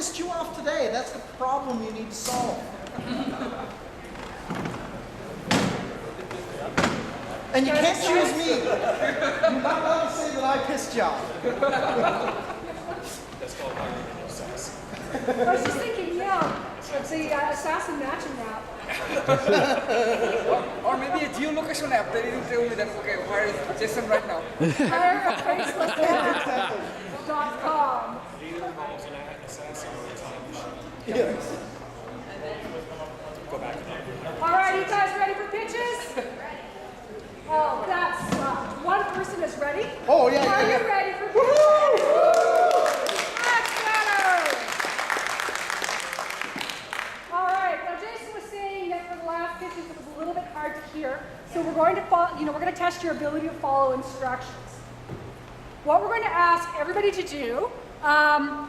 pissed you off today. That's the problem you need to solve. And you can't choose me. You're not allowed to say that I pissed you off. That's called argument of sass. I was just thinking, yeah, the assassin matching rap. Or maybe a geolocation app that didn't tell me that, okay, where is Jason right now? Facelessapp.com. Either involves an assassin or a time machine. Yes. Go back and All right, you guys ready for pitches? Oh, that's one person is ready. Oh, yeah, Are yeah, you yeah. ready for pitches? That's better. All right. Now, Jason was saying that for the last pitches it was a little bit hard to hear, so we're going to we're going to test your ability to follow instructions. What we're going to ask everybody to do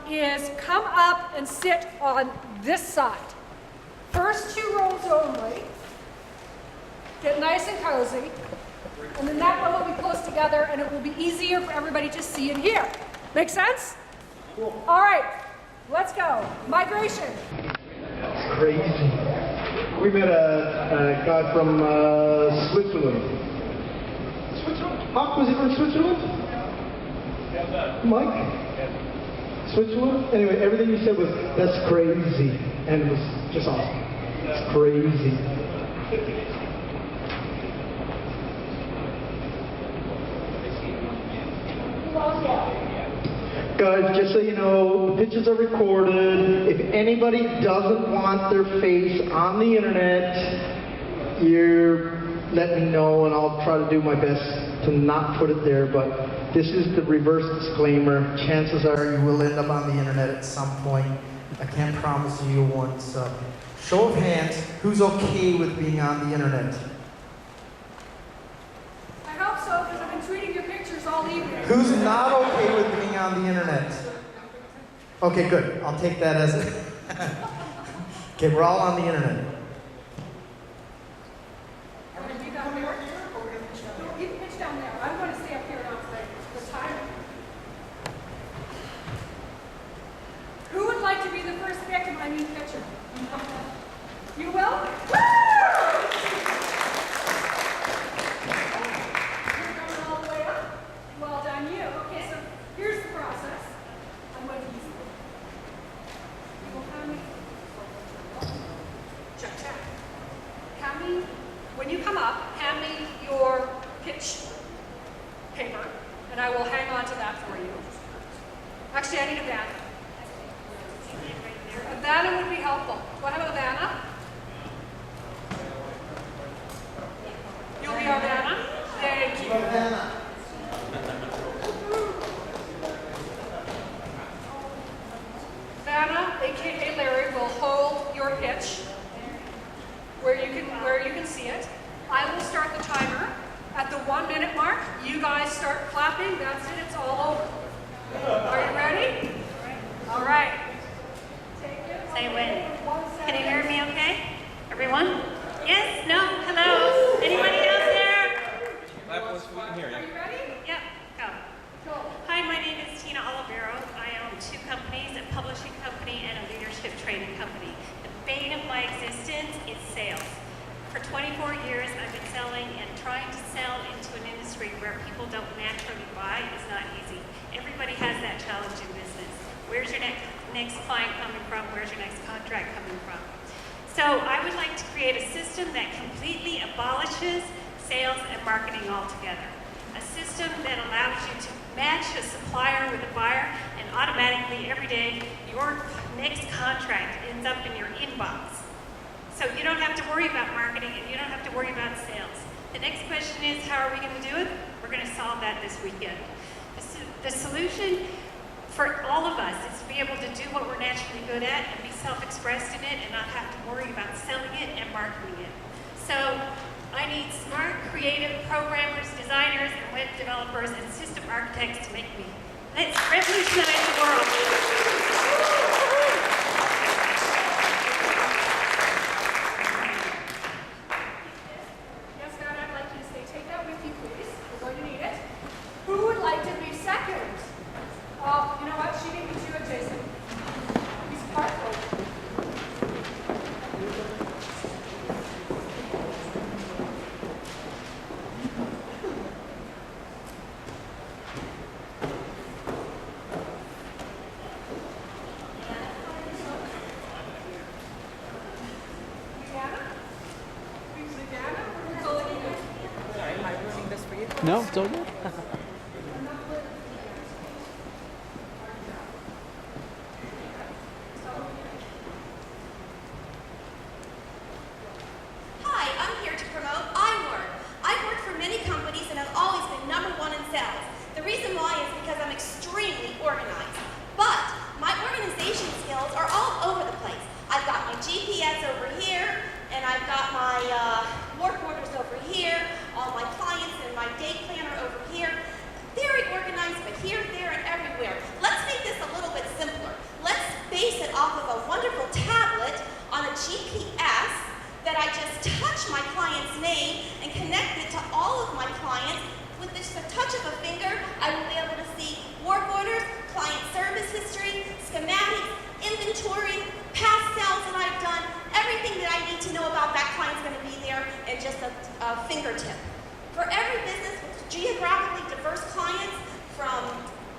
is come up and sit on this side. First 2 rows only. Get nice and cozy. And then that one will be close together and it will be easier for everybody to see and hear. Make sense? Cool. All right, let's go. Migration. It's crazy. We met a guy from Switzerland. Huck, was he from Switzerland? Mike? Switzerland? Anyway, everything you said was, that's crazy. And it was just awesome. It's crazy. Guys, just so you know, the pitches are recorded. If anybody doesn't want their face on the internet, you let me know and I'll try to do my best to not put it there, but this is the reverse disclaimer. Chances are you will end up on the internet at some point. I can't promise you once. Show of hands, who's okay with being on the internet? I hope so, because I've been tweeting your pictures all evening. Who's not okay with being on the internet? Okay, good. I'll take that as okay, we're all on the internet. Are we going to do down there? No, you can pitch down there. I'm going to stay up here now for the time. Who would like to be the first victim? I mean, pitcher. You will? Woo! You're going all the way up. Well done, you. Okay, so here's the process. I'm going to use it. You will hand me. Check, check. Hand me, when you come up, hand me your pitch paper, and I will hang on to that for you. Actually, I need a banner. A banner would be helpful. Do I have a banner? You'll be our banner? Thank you. Vanna, aka Larry, will hold your pitch where you can see it. I will start the timer. At the 1 minute mark, you guys start clapping. That's it, it's all over. Are you ready? All right. Say when. Can you hear me okay? Everyone? Yes? No? Hello? Anybody out there? Clap once we can hear Are you. you ready? Yep, go. Go. Hi, my name is Tina Olivero. I own 2 companies, a publishing company and a leadership training company. The bane of my existence is sales. For 24 years, I've been selling, and trying to sell into an industry where people don't naturally buy is not easy. Everybody has that challenge in business. Where's your next client coming from? Where's your next contract coming from? So I would like to create a system that completely abolishes sales and marketing altogether. A system that allows you to match a supplier with a buyer, and automatically every day your next contract ends up in your inbox. So you don't have to worry about marketing and you don't have to worry about sales. The next question is, how are we going to do it? We're going to solve that this weekend. The solution for all of us is to be able to do what we're naturally good at and be self-expressed in it and not have to worry about selling it and marketing it. So I need smart, creative programmers, designers, and web developers and system architects to make me. Let's revolutionize the world. Yes, Dad, I'd like you to say, take that with you, please. We're going to need it. Who would like to be second? You know what? She didn't get you a Jason. He's No, it's all good. Hi, I'm here to promote iWork. I've worked for many companies and have always been #1 in sales. The reason why is because I'm extremely organized. But my organization skills are all over the place. I've got my GPS over here, and I've got my work orders over here, all my clients and my day planner over here. Very organized, but here, there, and everywhere. Let's make this a little bit simpler. Let's base it off of a wonderful tablet on a GPS that I just touch my client's name and connect it to all of my clients. With just a touch of a finger, I will be able to see work orders, client service history, schematics, inventory, past sales that I've done. Everything that I need to know about that client's going to be there in just a fingertip. For every business with geographically diverse clients, from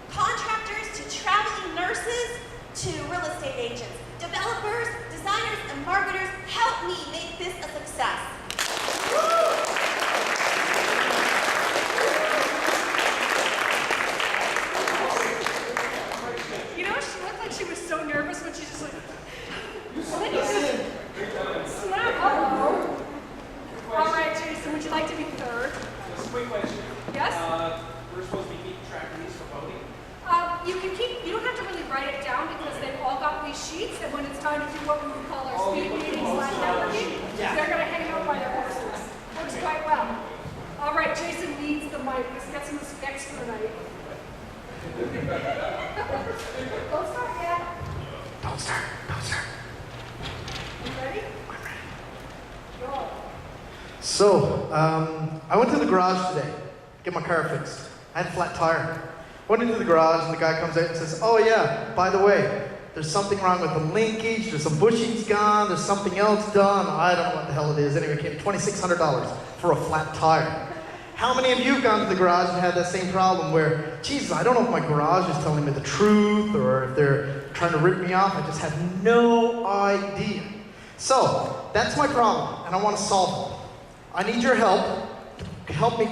contractors to traveling nurses to real estate agents, developers, designers, and marketers, help me make this a success. You know, she looked like she was so nervous when she just like. And then you just snap. Uh-oh. All right, Jason, would you like to be third? Just a quick question. Yes? We're supposed to be keeping track of these for voting. You don't have to really write it down because they've all got these sheets, and when it's time to do what we would call our speed meeting / networking, they're going to hang out by their horses. Works quite well. All right, Jason needs the mic. Let's get some respect for tonight. Don't start yet. Don't start. You ready? I'm ready. Go. So, I went to the garage today, get my car fixed. I had a flat tire. Went into the garage and the guy comes out and says, oh yeah, by the way, there's something wrong with the linkage, there's some bushings gone, there's something else done, I don't know what the hell it is. Anyway, it came $2,600 for a flat tire. How many of you have gone to the garage and had that same problem where, Jesus, I don't know if my garage is telling me the truth or if they're trying to rip me off, I just have no idea. So, that's my problem and I want to solve it. I need your help to help me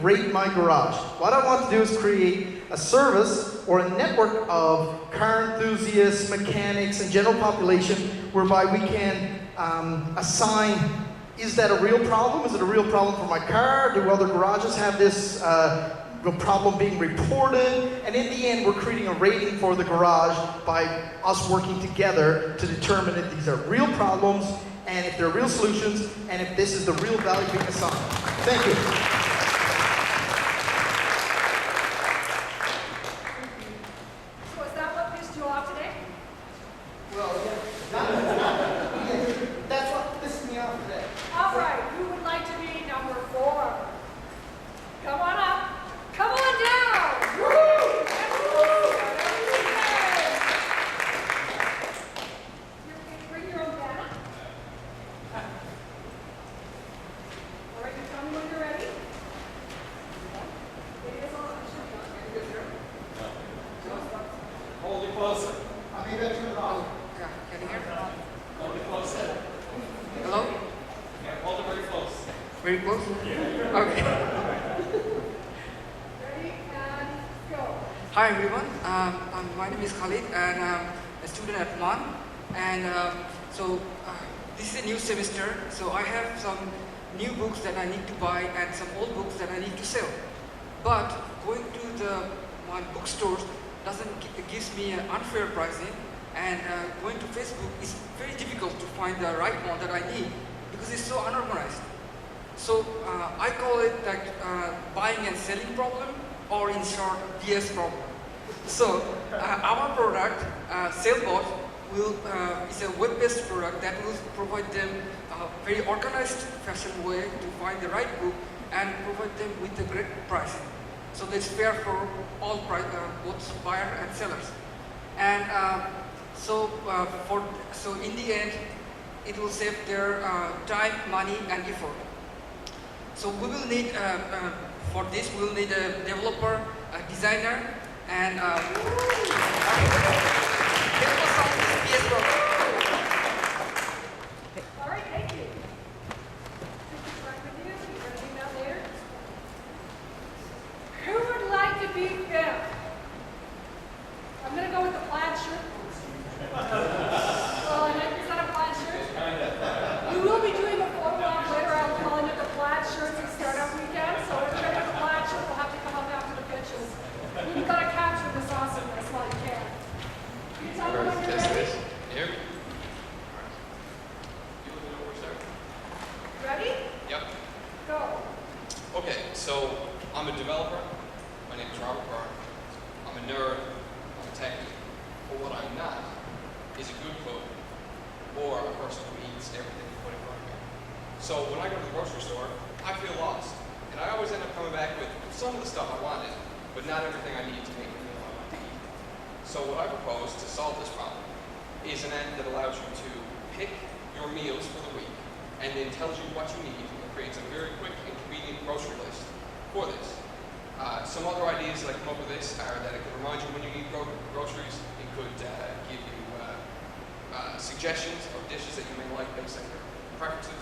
rate my garage. What I want to do is create a service or a network of car enthusiasts, mechanics, and general population whereby we can assign, is that a real problem? Is it a real problem for my car? Do other garages have this problem being reported? And in the end, we're creating a rating for the garage by us working together to determine if these are real problems and if they're real solutions and if this is the real value being assigned. Thank you. So is that what pissed you off today? Well, yeah. That's what pissed me off today. All right, who would like to be number 4? Come on up. Come on down. Woo! Bring your own banner. All right, you tell me when you're ready. It is on. Hold it closer. I mean, that's your problem. Yeah, can you hear? Hold it closer. Hello? Yeah, hold it very close. Very close? Okay. Ready and go. Hi everyone, my name is Khalid and I'm a student at MAN. And this is a new semester, so I have some new books that I need to buy and some old books that I need to sell. But going to my bookstores gives me an unfair pricing, and going to Facebook is very difficult to find the right one that I need because it's so unorganized. So I call it like buying and selling problem, or in short, BS problem. So our product, SaleBot, is a web-based product that will provide them a very organized fashion way to find the right book and provide them with a great pricing. So that's fair for all both buyer and sellers. And so in the end, it will save their time, money, and effort. So we will need, for this, we will need a developer, a designer, and All right, thank you. This is right with you. You're going to do that later. tell me when you're Test ready. this. Here. Alright. You let me know where we're starting. Ready? Yep. Go. Okay, so I'm a developer. My name is Robert Byrne. I'm a nerd. I'm a techie. But what I'm not is a good cook or a person who eats everything you put in front of me. So when I go to the grocery store, I feel lost. And I always end up coming back with some of the stuff I wanted, but not everything I need to make the meal I want to eat. So what I propose to solve this problem is an app that allows you to pick your meals for the week and then tells you what you need and creates a very quick and convenient grocery list for this. Some other ideas that I come up with this are that it could remind you when you need groceries. It could give you suggestions of dishes that you may like based on your preferences.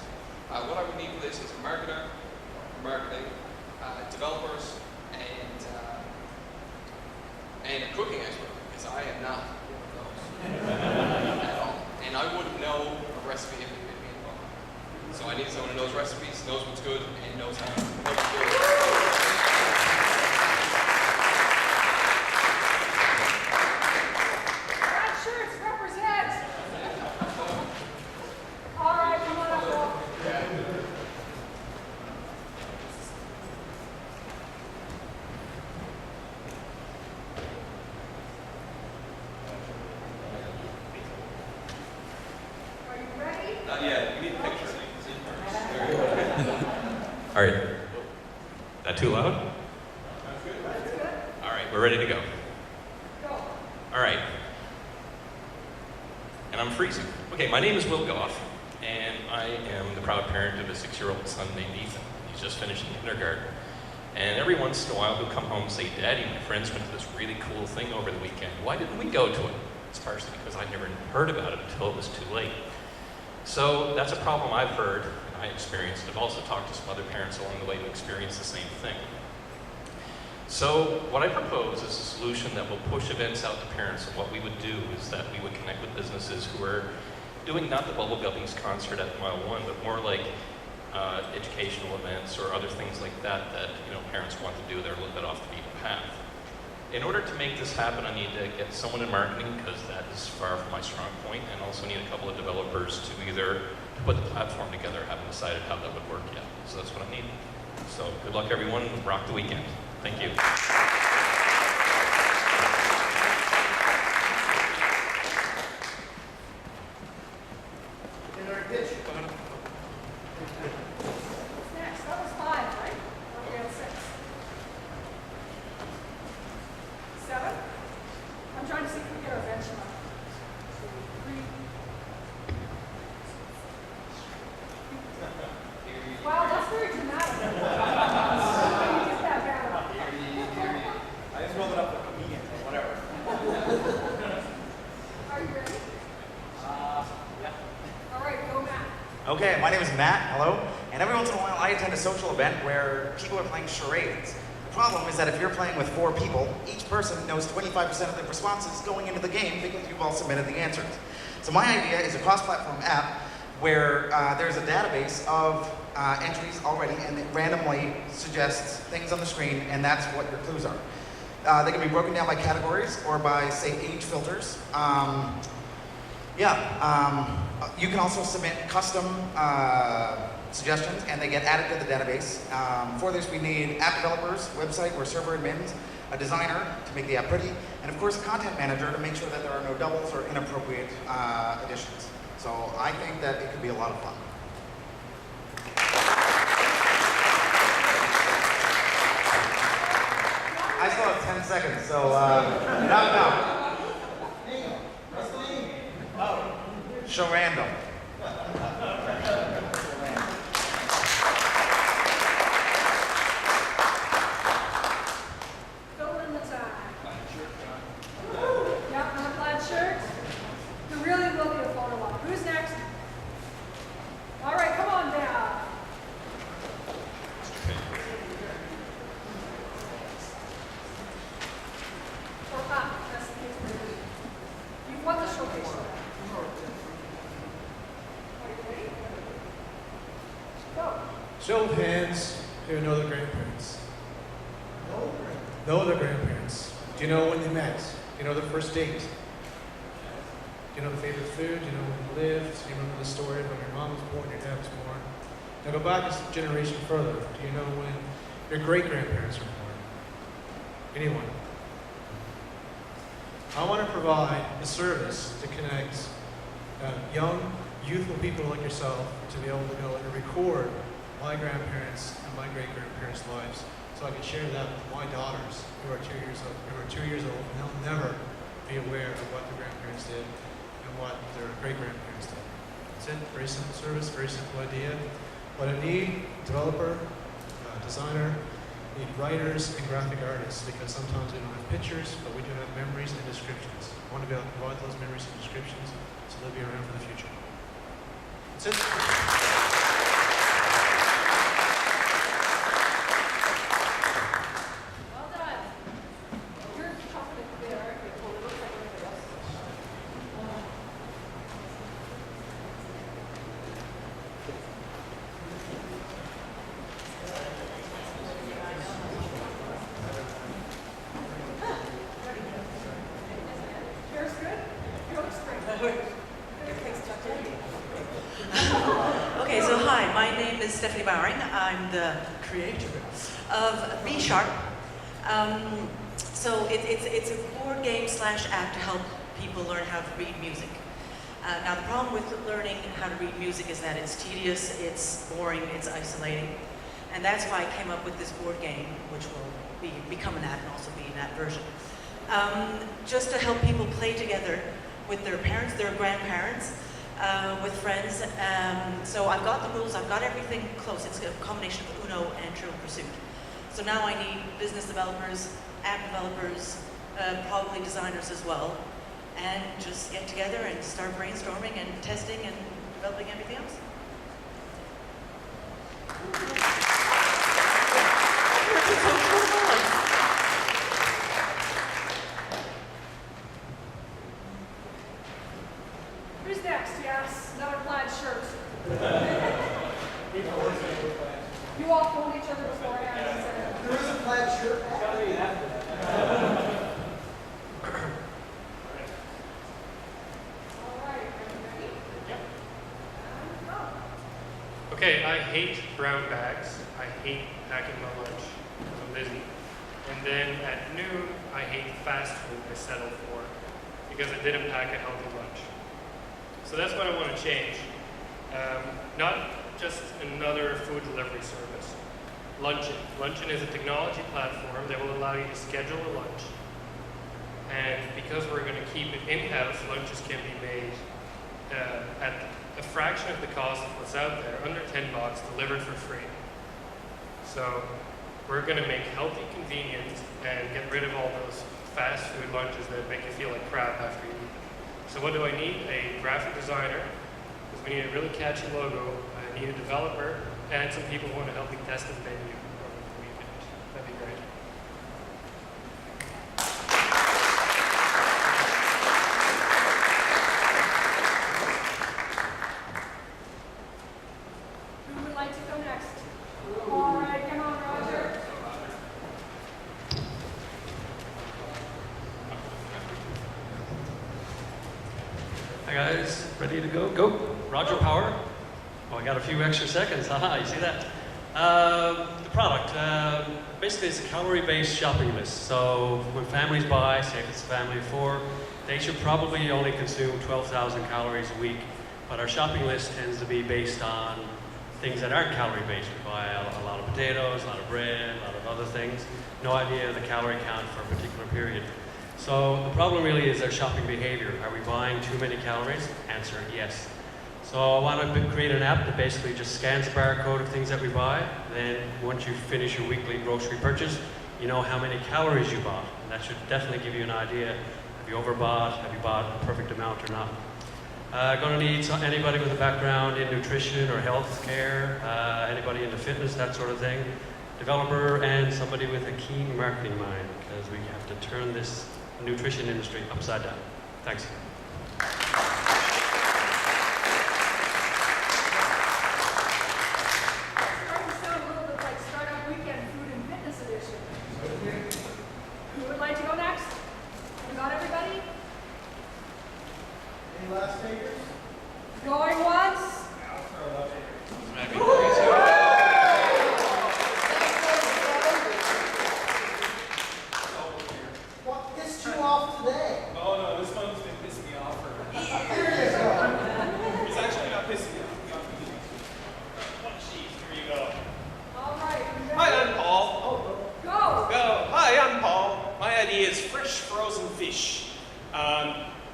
What I would need for this is a marketer, marketing, developers, and a cooking expert, because I am not one of those at all. And I wouldn't know a recipe if it didn't be involved. So I need someone who knows recipes, knows what's good, and knows how to do it. Red shirts represent. All right, come on up, Will. Are you ready? Not yet. We need a picture. All right. That too loud? All right, we're ready to go. Go. All right. And I'm freezing. Okay, my name is Will Goff, and I am the proud parent of a 6-year-old son named Ethan. He's just finishing kindergarten. And every once in a while he'll come home and say, Daddy, my friends went to this really cool thing over the weekend. Why didn't we go to it? It's partially because I never heard about it until it was too late. So that's a problem I've heard and I experienced. I've also talked to some other parents along the way who experienced the same thing. So what I propose is a solution that will push events out to parents. And what we would do is that we would connect with businesses who are doing not the Bubble Guppies concert at Mile 1, but more like educational events or other things like that parents want to do. They're a little bit off the beaten path. In order to make this happen, I need to get someone in marketing, because that is far from my strong point, and also need a couple of developers to either put the platform together. I haven't decided how that would work yet. So that's what I need. So good luck, everyone. Rock the weekend. Thank you. In our pitch. What's next? That was 5, right? Okay, on 6. 7? I'm trying to see if we get our benchmark. 2, 3. Wow, that's very dramatic. How do you get that bad? I just rolled it up for comedian, but whatever. Are you ready? Yeah. All right, go Matt. Okay, my name is Matt, hello. And every once in a while I attend a social event where people are playing charades. The problem is that if you're playing with 4 people, each person knows 25% of the responses going into the game because you've all submitted the answers. So my idea is a cross-platform app where there's a database of entries already, and it randomly suggests things on the screen, and that's what your clues are. They can be broken down by categories or by, say, age filters. You can also submit custom suggestions, and they get added to the database. For this, we need app developers, website or server admins, a designer to make the app pretty, and of course a content manager to make sure that there are no doubles or inappropriate additions. So I think that it could be a lot of fun. I still have 10 seconds, so no. What's the name? Sharandom. Fill in the time. Yep, and a plaid shirt. There really will be a photo op. Who's next? All right, come on down. Or up, that's the case for you. You've won the showcase. Are you ready? Go. Show of hands, who know the grandparents? Know the grandparents. Do you know when they met? Do you know the first date? you know the favorite food, you know when you lived, you remember the story of when your mom was born, your dad was born. Now go back a generation further. Do you know when your great-grandparents were born? Anyone? I want to provide a service to connect young, youthful people like yourself to be able to go and record my grandparents and my great-grandparents' lives, so I can share that with my daughters who are 2 years old, and they'll never be aware of what their grandparents did and what their great-grandparents did. That's it. Very simple service, very simple idea. What I need: developer, designer, need writers and graphic artists, because sometimes we don't have pictures, but we do have memories and descriptions. I want to be able to provide those memories and descriptions so they'll be around for the future. That's it. Well done. You're chocolate there. It looks like everybody else. Yours good? Yours great. Okay, so hi, my name is Stephanie Bowering. I'm the creator of B Sharp. So it's a board game / app to help people learn how to read music. Now the problem with learning how to read music is that it's tedious, it's boring, it's isolating. And that's why I came up with this board game, which will become an app and also be an app version. Just to help people play together with their parents, their grandparents, with friends. So I've got the rules, I've got everything close. It's a combination of Uno and Trivial Pursuit. So now I need business developers, app developers, probably designers as well, and just get together and start brainstorming and testing and developing everything else. Who's next? Yes, another plaid shirt. You all phoned each other beforehand. There is a plaid shirt. Okay, I hate brown bags. I hate packing my lunch because I'm busy. And then at noon, I hate fast food I settle for because I didn't pack a healthy lunch. So that's what I want to change. Not just another food delivery service. Luncheon. Luncheon is a technology platform that will allow you to schedule a lunch. And because we're going to keep it in-house, lunches can be made at a fraction of the cost of what's out there, under $10, delivered for free. So we're going to make healthy, convenient, and get rid of all those fast food lunches that make you feel like crap after you eat them. So what do I need? A graphic designer, because we need a really catchy logo. I need a developer, and some people who want to help me test the menu over the weekend. That'd be great. Who would like to go next? All right, come on, Roger. Hi guys, ready to go? Go! Roger Power. Oh, I got a few extra seconds. Haha, you see that? The product. Basically, it's a calorie-based shopping list. So when families buy, say if it's a family of 4, they should probably only consume 12,000 calories a week. But our shopping list tends to be based on things that aren't calorie-based. We buy a lot of potatoes, a lot of bread, a lot of other things. No idea of the calorie count for a particular period. So the problem really is our shopping behavior. Are we buying too many calories? Answer, yes. So I want to create an app that basically just scans the barcode of things that we buy. Then once you finish your weekly grocery purchase, you know how many calories you bought. And that should definitely give you an idea. Have you overbought? Have you bought the perfect amount or not? Going to need anybody with a background in nutrition or health care, anybody into fitness, that sort of thing. Developer and somebody with a keen marketing mind, because we have to turn this nutrition industry upside down. Thanks. Starting to sound a little bit like Startup Weekend Food and Fitness Edition. Who would like to go next? We got everybody? Any last takers? Going once? What pissed you off today? Oh no, this one's been pissing me off for Here you go. It's actually not pissing me off. One sheet, here you go. All right. Hi, I'm Paul. Go. Hi, I'm Paul. My idea is fresh frozen fish.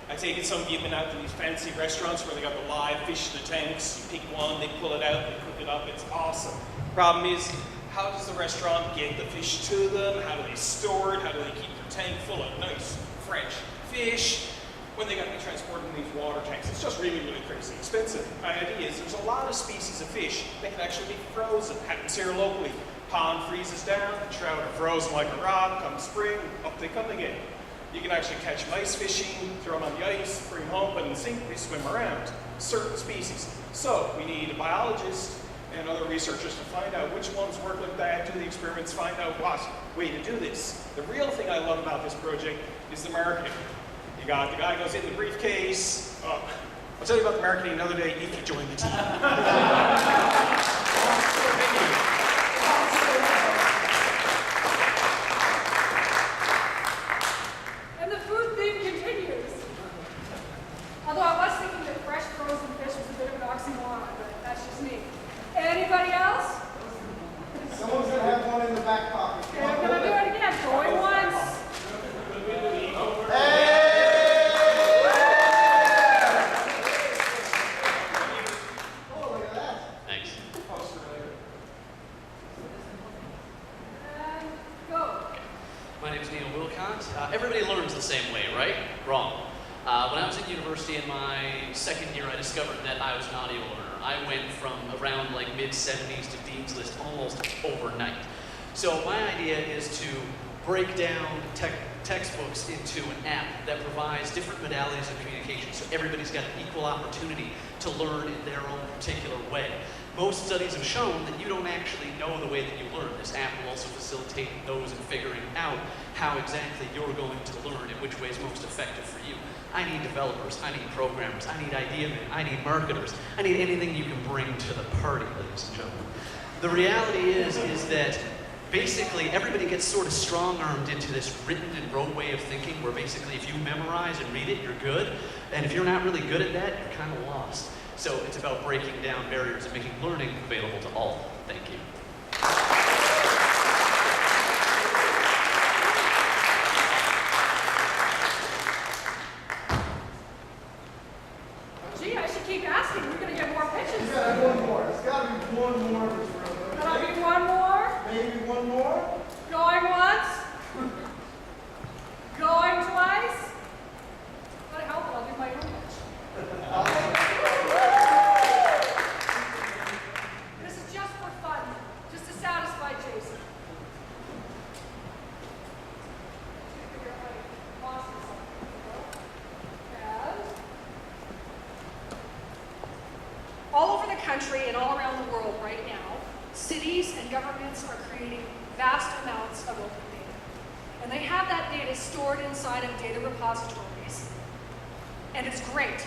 I take it some of you have been out to these fancy restaurants where they got the live fish in the tanks. You pick one, they pull it out, they cook it up. It's awesome. Problem is, how does the restaurant get the fish to them? How do they store it? How do they keep their tank full of nice, fresh fish when they got to be transported in these water tanks? It's just really, really crazy expensive. My idea is there's a lot of species of fish that can actually be frozen. Happens here locally. Pond freezes down, the trout are frozen like a rock. Come spring, up they come again. You can actually catch them ice fishing, throw them on the ice, bring them home, but in the sink they swim around. Certain species. So we need a biologist and other researchers to find out which ones work like that, do the experiments, find out what way to do this. The real thing I love about this project is the marketing. You got the guy goes in the briefcase. I'll tell you about the marketing another day if you join the team. Thank you. And the food theme continues. Although I was thinking that fresh frozen fish was a bit of an oxymoron, but that's just me. Anybody else? Someone's going to have one in the back pocket. Okay, I'm going to do it again. Going once. Oh, look at that. Thanks. And go. My name is Neil Wilcott. Everybody learns the same way, right? Wrong. When I was at university in my second year, I discovered that I was an audio learner. I went from around like mid-70s to Dean's List almost overnight. So my idea is to break down textbooks into an app that provides different modalities of communication so everybody's got an equal opportunity to learn in their own particular way. Most studies have shown that you don't actually know the way that you learn. This app will also facilitate those in figuring out how exactly you're going to learn and which way is most effective for you. I need developers, I need programmers, I need idea men, I need marketers, I need anything you can bring to the party, ladies and gentlemen. The reality is that basically everybody gets sort of strong-armed into this written and rote way of thinking where basically if you memorize and read it, you're good. And if you're not really good at that, you're kind of lost. So it's about breaking down barriers and making learning available to all. Thank you. Gee, I should keep asking. We're going to get more pitches. There's got to be one more. There's got to be one more. That's real good. That'll be one more. Maybe one more. Going once. Going twice. Gotta help it. I'll do my own pitch. This is just for fun, just to satisfy Jason. Figure out my bosses. And all over the country and all around the world right now, cities and governments are creating vast amounts of open data. And they have that data stored inside of data repositories. And it's great.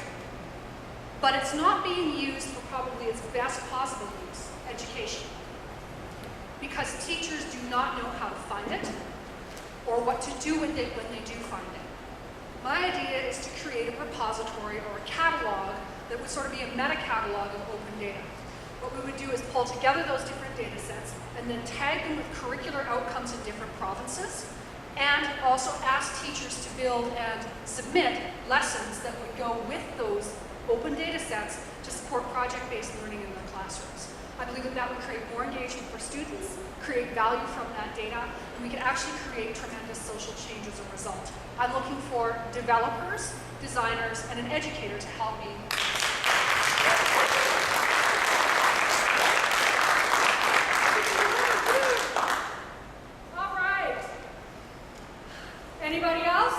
But it's not being used for probably its best possible use, education. Because teachers do not know how to find it or what to do with it when they do find it. My idea is to create a repository or a catalog that would sort of be a meta-catalog of open data. What we would do is pull together those different data sets and then tag them with curricular outcomes in different provinces, and also ask teachers to build and submit lessons that would go with those open data sets to support project-based learning in their classrooms. I believe that that would create more engagement for students, create value from that data, and we could actually create tremendous social change as a result. I'm looking for developers, designers, and an educator to help me. All right. Anybody else?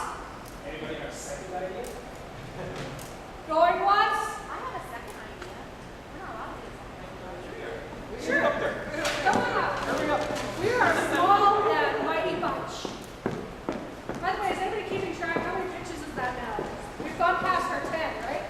Anybody have a second idea? Going once? I have a second idea. We're not allowed to do a second idea. Sure. Up there. Come on up. Hurry up. We are a small and mighty bunch. By the way, is anybody keeping track? How many pitches is that now? We've gone past our 10, right?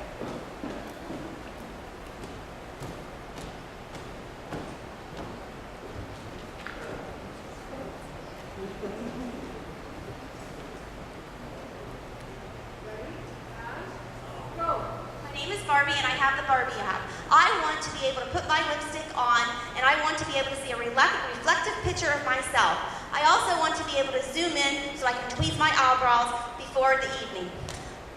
Barbie and I have the Barbie app. I want to be able to put my lipstick on and I want to be able to see a reflective picture of myself. I also want to be able to zoom in so I can tweeze my eyebrows before the evening.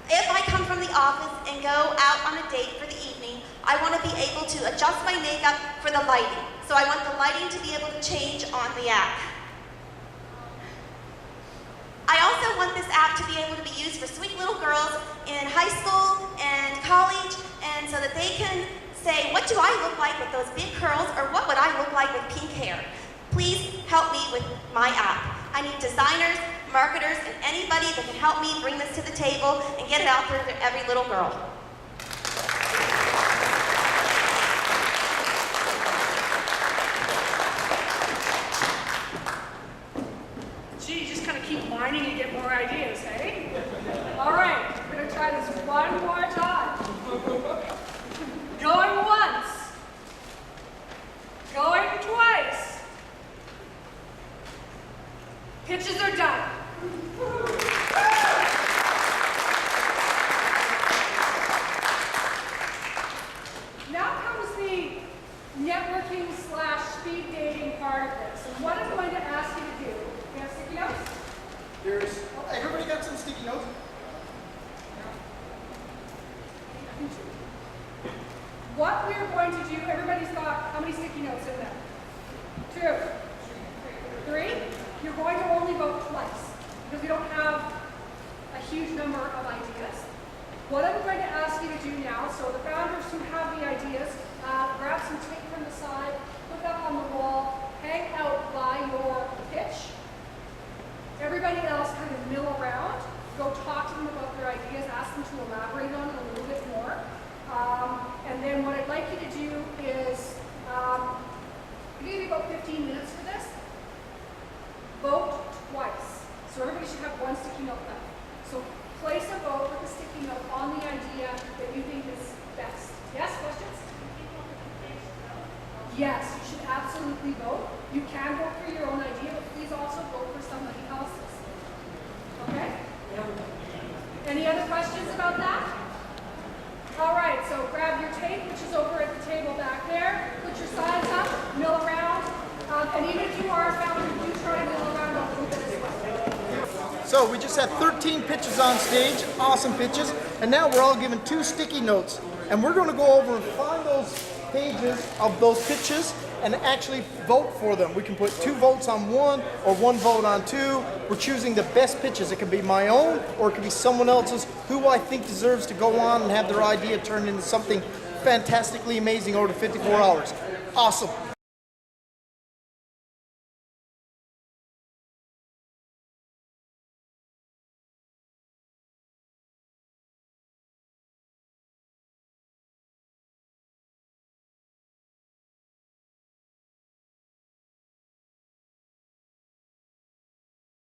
If I come from the office and go out on a date for the evening, I want to be able to adjust my makeup for the lighting. So I want the lighting to be able to change on the app. I also want this app to be able to be used for sweet little girls in high school and college, and so that they can say, what do I look like with those big curls, or what would I look like with pink hair? Please help me with my app. I need designers, marketers, and anybody that can help me bring this to the table and get it out there to every little girl. Gee, just kind of keep mining and get more ideas, hey? All right, we're going to try this one more time. Going once. Going twice. Pitches are done. Now comes the networking / speed dating part of this. And what I'm going to ask you to do, you have sticky notes? Everybody got some sticky notes? What we're going to do, everybody's got how many sticky notes in there? 2, 3. You're going to only vote twice because we don't have a huge number of ideas. What I'm going to ask you to do now, so the founders who have the ideas, grab some tape from the side, put it up on the wall, hang out by your pitch. Everybody else kind of mill around, go talk to them about their ideas, ask them to elaborate on it a little bit more. And then what I'd like you to do is, maybe about 15 minutes for this. Vote twice. So everybody should have one sticky note left. So place a vote with a sticky note on the idea that you think is best. Yes, questions? Yes, you should absolutely vote. You can vote for your own idea, but please also vote for somebody else's. Okay? Any other questions about that? All right, so grab your tape, which is over at the table back there. Put your signs up, mill around. And even if you are a founder, do try to mill around a little bit as well. So we just had 13 pitches on stage, awesome pitches, and now we're all given 2 sticky notes. And we're going to go over and find those pages of those pitches and actually vote for them. We can put 2 votes on one or 1 vote on 2. We're choosing the best pitches. It could be my own or it could be someone else's who I think deserves to go on and have their idea turned into something fantastically amazing over 54 hours. Awesome.